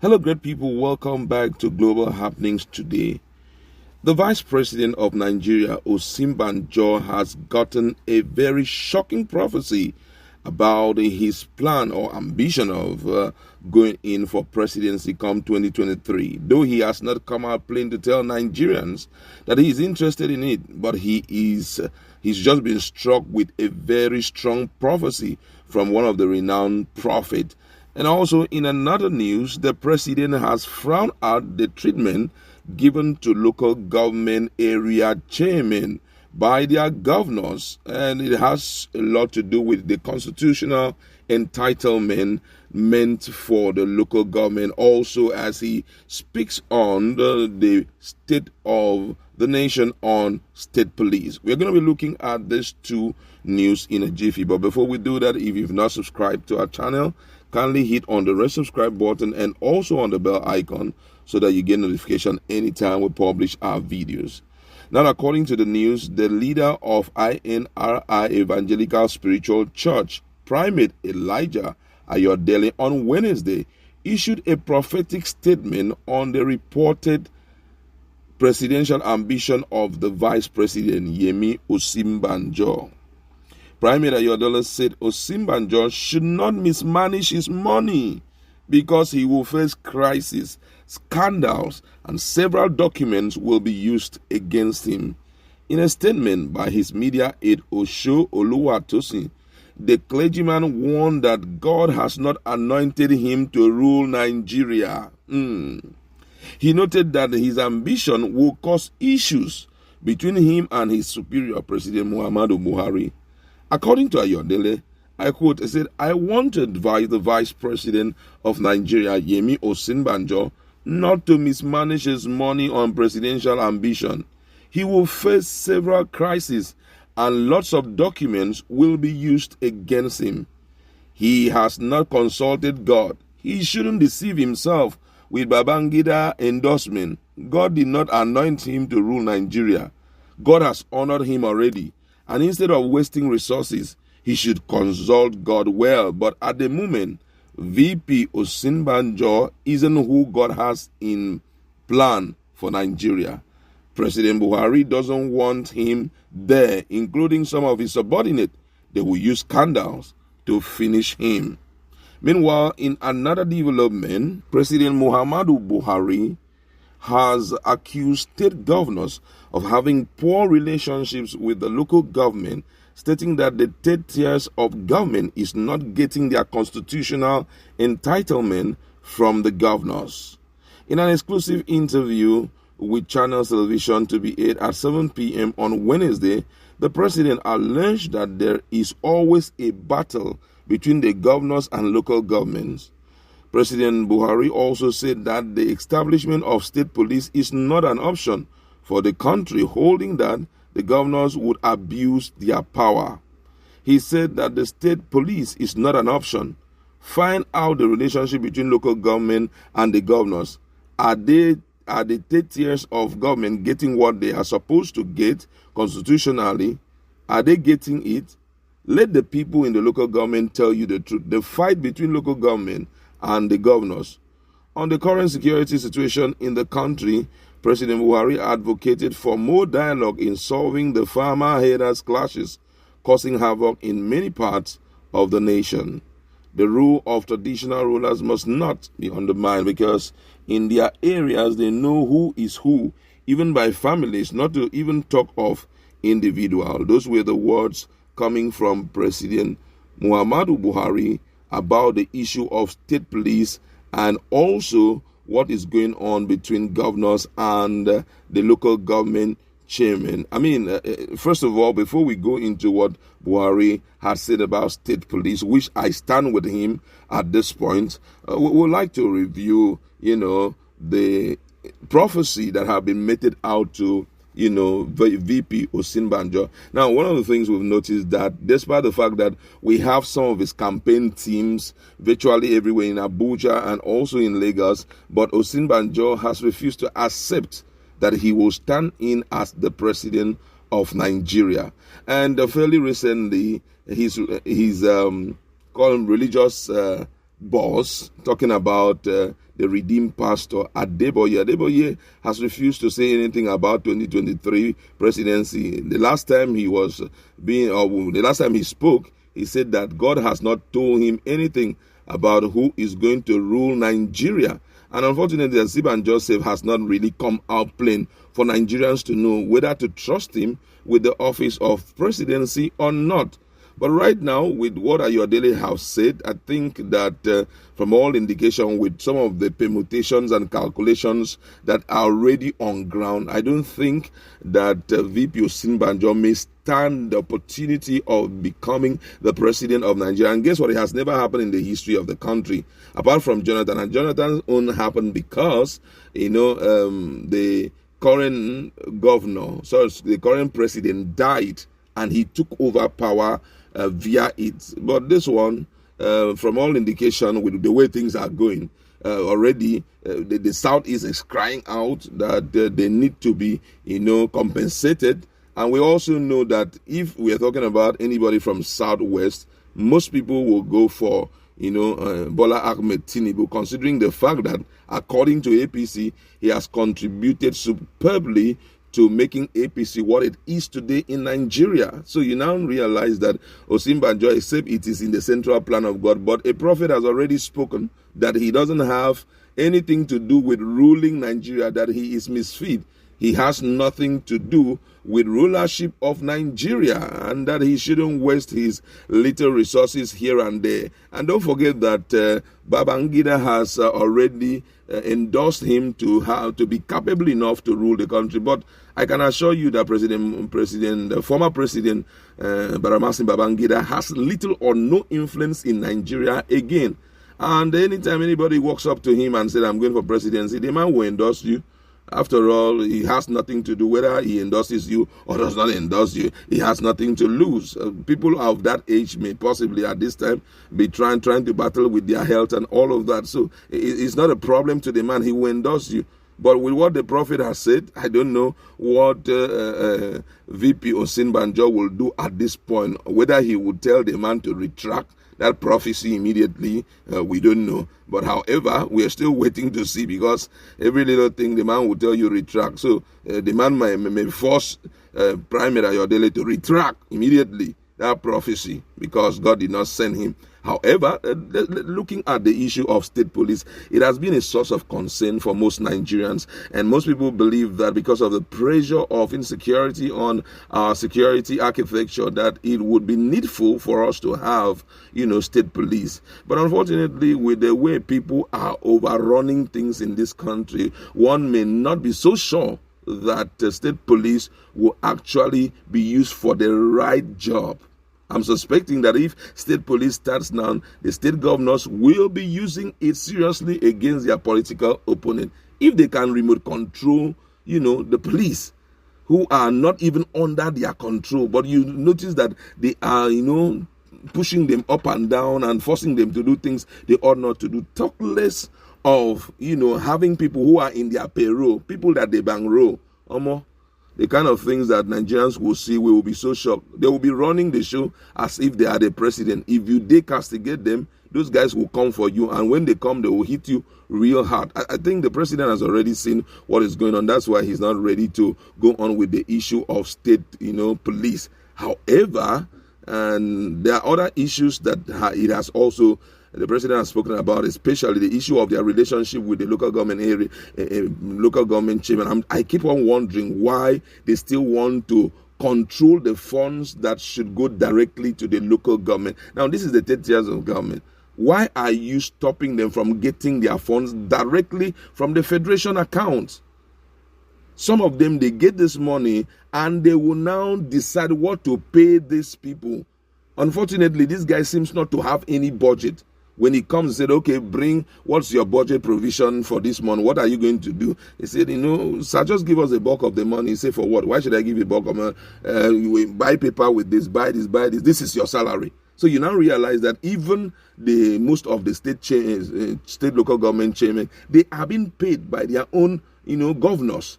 Hello, great people. Welcome back to Global Happenings today. The Vice President of Nigeria, Osinbajo, has gotten a very shocking prophecy about his plan or ambition of going in for presidency come 2023. Though he has not come out plain to tell Nigerians that he is interested in it, but he's just been struck with a very strong prophecy from one of the renowned prophets. And also in another news, the president has frowned out the treatment given to local government area chairmen by their governors, and it has a lot to do with the constitutional entitlement meant for the local government, also as he speaks on the state of the nation on state police. We're going to be looking at these two news in a jiffy, but before we do that, if you've not subscribed to our channel, kindly hit on the red subscribe button and also on the bell icon so that you get notification anytime we publish our videos. Now, according to the news, the leader of INRI Evangelical Spiritual Church, Primate Elijah Ayodele, on Wednesday issued a prophetic statement on the reported presidential ambition of the Vice President Yemi Osinbajo. Primate Ayodele said Osinbajo should not mismanage his money because he will face crisis, scandals, and several documents will be used against him. In a statement by his media aide Sh0cking, the clergyman warned that God has not anointed him to rule Nigeria. He noted that his ambition will cause issues between him and his superior, President Buhari. According to Ayodele, I quote, he said, "I want to advise the Vice President of Nigeria, Yemi Osinbajo, not to mismanage his money on presidential ambition. He will face several crises and lots of documents will be used against him. He has not consulted God. He shouldn't deceive himself with Babangida endorsement. God did not anoint him to rule Nigeria. God has honored him already. And instead of wasting resources, he should consult God well. But at the moment, VP Osinbajo isn't who God has in plan for Nigeria. President Buhari doesn't want him there, including some of his subordinates. They will use scandals to finish him." Meanwhile, in another development, President Muhammadu Buhari has accused state governors of having poor relationships with the local government, stating that the third tiers of government is not getting their constitutional entitlement from the governors. In an exclusive interview with Channel Television to be aired at 7 p.m. on Wednesday, the president alleged that there is always a battle between the governors and local governments. President Buhari also said that the establishment of state police is not an option for the country, holding that the governors would abuse their power. He said that the state police is not an option. Find out the relationship between local government and the governors. Are the third tiers of government getting what they are supposed to get constitutionally? Are they getting it? Let the people in the local government tell you the truth. The fight between local government and the governors. On the current security situation in the country, President Buhari advocated for more dialogue in solving the farmer-herders clashes, causing havoc in many parts of the nation. The rule of traditional rulers must not be undermined because in their areas they know who is who, even by families, not to even talk of individual. Those were the words coming from President Muhammadu Buhari about the issue of state police and also what is going on between governors and the local government chairman. First of all, before we go into what Buhari has said about state police, which I stand with him at this point, we would like to review, the prophecy that have been meted out to VP Osinbajo. Now, one of the things we've noticed that despite the fact that we have some of his campaign teams virtually everywhere in Abuja and also in Lagos, but Osinbajo has refused to accept that he will stand in as the president of Nigeria. And fairly recently, his call him religious boss, talking about the the redeemed pastor Adeboye. Adeboye has refused to say anything about 2023 presidency. The last time he spoke, he said that God has not told him anything about who is going to rule Nigeria. And unfortunately, Osinbajo Joseph has not really come out plain for Nigerians to know whether to trust him with the office of presidency or not. But right now, with what Ayodele have said, I think that from all indication, with some of the permutations and calculations that are already on ground, I don't think that VP Osinbajo may stand the opportunity of becoming the president of Nigeria. And guess what? It has never happened in the history of the country, apart from Jonathan. And Jonathan's own happened because, the current governor, the current president died, and he took over power via it. But this one, from all indication, with the way things are going, already the Southeast is crying out that they need to be, compensated. And we also know that if we are talking about anybody from Southwest, most people will go for, Bola Ahmed Tinubu, considering the fact that, according to APC, he has contributed superbly to making APC what it is today in Nigeria. So you now realize that Osinbajo, except it is in the central plan of God, but a prophet has already spoken that he doesn't have anything to do with ruling Nigeria, that he is misfit. He has nothing to do with rulership of Nigeria, and that he shouldn't waste his little resources here and there. And don't forget that Babangida has already endorsed him to be capable enough to rule the country. But I can assure you that former President Baramasin Babangida has little or no influence in Nigeria again. And anytime anybody walks up to him and says, "I'm going for presidency," the man will endorse you. After all, he has nothing to do whether he endorses you or does not endorse you. He has nothing to lose. People of that age may possibly at this time be trying to battle with their health and all of that. So it's not a problem to the man. He will endorse you. But with what the prophet has said, I don't know what VP Osinbajo will do at this point. Whether he would tell the man to retract that prophecy immediately, we don't know. But however, we are still waiting to see, because every little thing the man will tell you retract. So the man may force Primate Ayodele to retract immediately that prophecy, because God did not send him. However, looking at the issue of state police, it has been a source of concern for most Nigerians, and most people believe that because of the pressure of insecurity on our security architecture, that it would be needful for us to have, state police. But unfortunately, with the way people are overrunning things in this country, one may not be so sure that the state police will actually be used for the right job. I'm suspecting that if state police starts now, the state governors will be using it seriously against their political opponent. If they can remote control, the police, who are not even under their control, but you notice that they are, pushing them up and down and forcing them to do things they ought not to do. Talk less of, having people who are in their payroll, people that they bankroll. The kind of things that Nigerians will see, we will be so shocked. They will be running the show as if they are the president. If they castigate them, those guys will come for you. And when they come, they will hit you real hard. I think the president has already seen what is going on. That's why he's not ready to go on with the issue of state, police. However, and there are other issues that it has also, the president has spoken about, especially the issue of their relationship with the local government area, local government chairman. I keep on wondering why they still want to control the funds that should go directly to the local government. Now, this is the 30 years of government. Why are you stopping them from getting their funds directly from the federation accounts? Some of them, they get this money and they will now decide what to pay these people. Unfortunately, this guy seems not to have any budget. When he comes and said, "Okay, what's your budget provision for this month? What are you going to do?" He said, "Sir, just give us a bulk of the money." He said, "For what? Why should I give you a bulk of money? You buy paper with this, buy this, buy this. This is your salary." So you now realize that even most of the state local government chairmen, they are being paid by their own, governors.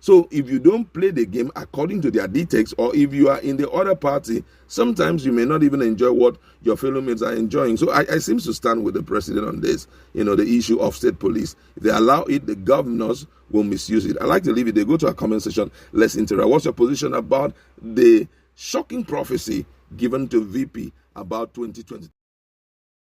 So if you don't play the game according to their dictates, or if you are in the other party, sometimes you may not even enjoy what your fellow mates are enjoying. So I seem to stand with the president on this, the issue of state police. If they allow it, the governors will misuse it. I like to leave it. They go to our comment section. Let's interact. What's your position about the shocking prophecy given to VP about 2020?